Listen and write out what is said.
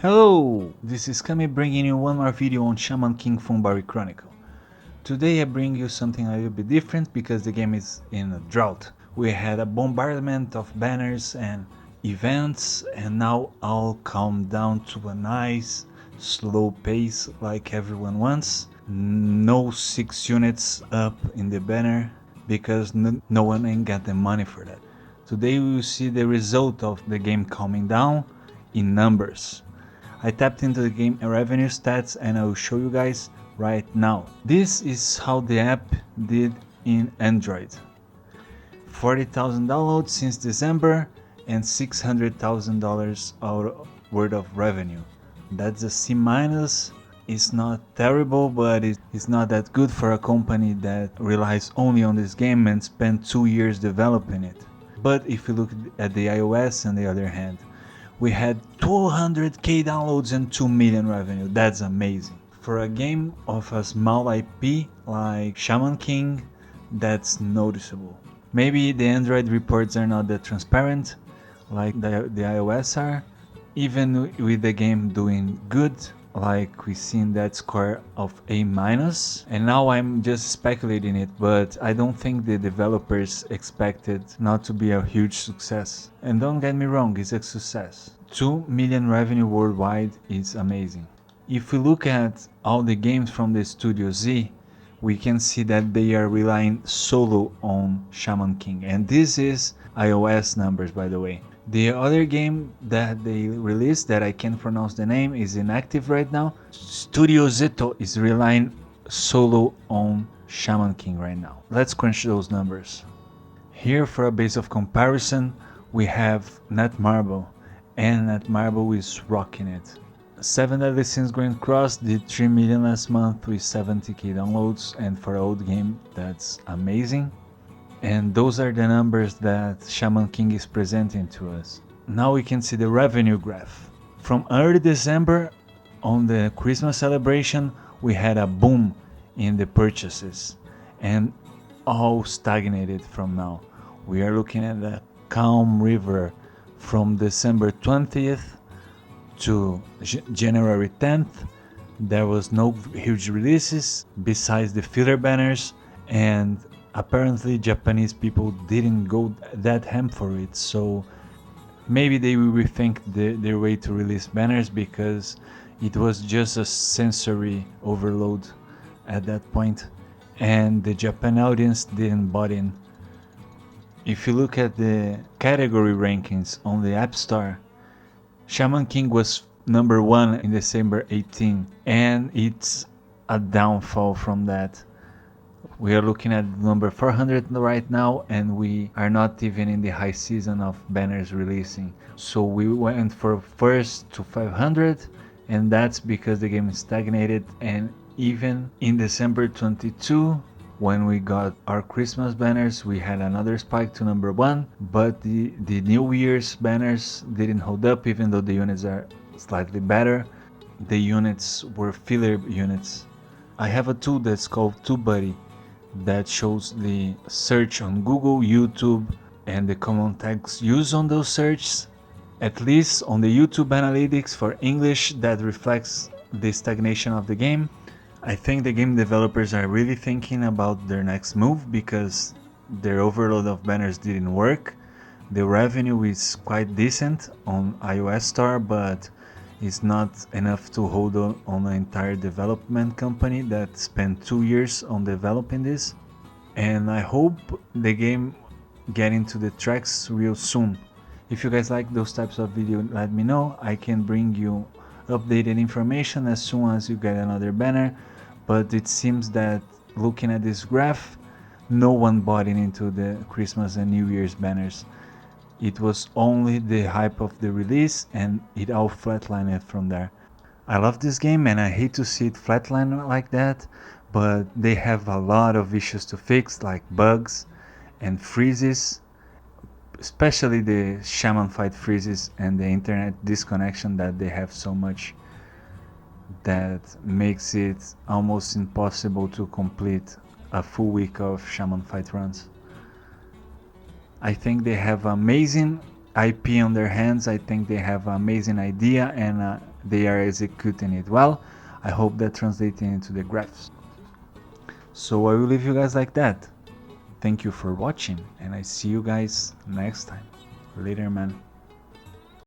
Hello, this is Kami bringing you one more video on Shaman King Funbari Chronicle. Today I bring you something a little bit different because the game is in a drought. We had a bombardment of banners and events and now all calmed down to a nice slow pace like everyone wants. No 6 units up in the banner because no one ain't got the money for that. Today we will see the result of the game calming down in numbers. I tapped into the game revenue stats and I will show you guys right now. This is how the app did in Android. 40,000 downloads since December and $600,000 worth of revenue. That's a C-. It's not terrible, but it's not that good for a company that relies only on this game and spent 2 years developing it. But if you look at the iOS on the other hand, we had 200k downloads and 2 million revenue. That's amazing. For a game of a small IP like Shaman King, that's noticeable. Maybe the Android reports are not that transparent like the iOS are. Even with the game doing good, like we seen that score of A-, and now I'm just speculating it, but I don't think the developers expected not to be a huge success. And don't get me wrong, it's a success. 2 million revenue worldwide is amazing. If we look at all the games from the Studio Z, we can see that they are relying solo on Shaman King, and this is iOS numbers, by the way. The other game that they released that I can't pronounce the name is inactive right now. Studio Zito is relying solo on Shaman King right now. Let's crunch those numbers. Here for a base of comparison we have Netmarble, and Netmarble is rocking it. 7 Deadly Sins Going Cross did 3 million last month with 70k downloads, and for an old game that's amazing. And those are the numbers that Shaman King is presenting to us. Now we can see the revenue graph. From early December on the Christmas celebration, we had a boom in the purchases and all stagnated from now. We are looking at a calm river from December 20th to January 10th. There was no huge releases besides the filler banners, and apparently Japanese people didn't go that ham for it, so maybe they will rethink their way to release banners because it was just a sensory overload at that point and the Japan audience didn't buy in. If you look at the category rankings on the App Store, Shaman King was number 1 in December 18, and it's a downfall from that. We are looking at number 400 right now, and we are not even in the high season of banners releasing. So we went for first to 500, and that's because the game is stagnated. And even in December 22, when we got our Christmas banners, we had another spike to number 1, but the New Year's banners didn't hold up, even though the units are slightly better. The units were filler units. I have a tool that's called TubeBuddy that shows the search on Google, YouTube, and the common tags used on those searches. At least on the YouTube analytics for English, that reflects the stagnation of the game. I think the game developers are really thinking about their next move because their overload of banners didn't work. The revenue is quite decent on iOS Store, but it's not enough to hold on an entire development company that spent 2 years on developing this. And I hope the game get into the tracks real soon. If you guys like those types of video, let me know. I can bring you updated information as soon as you get another banner, but it seems that looking at this graph, no one bought into the Christmas and New Year's banners. It was only the hype of the release, and it all flatlined from there. I love this game and I hate to see it flatline like that, but they have a lot of issues to fix, like bugs and freezes, especially the Shaman fight freezes and the internet disconnection that they have so much that makes it almost impossible to complete a full week of Shaman fight runs. I think they have amazing IP on their hands. I think they have an amazing idea and they are executing it well. I hope that translating into the graphs. So I will leave you guys like that. Thank you for watching, and I see you guys next time. Later, man.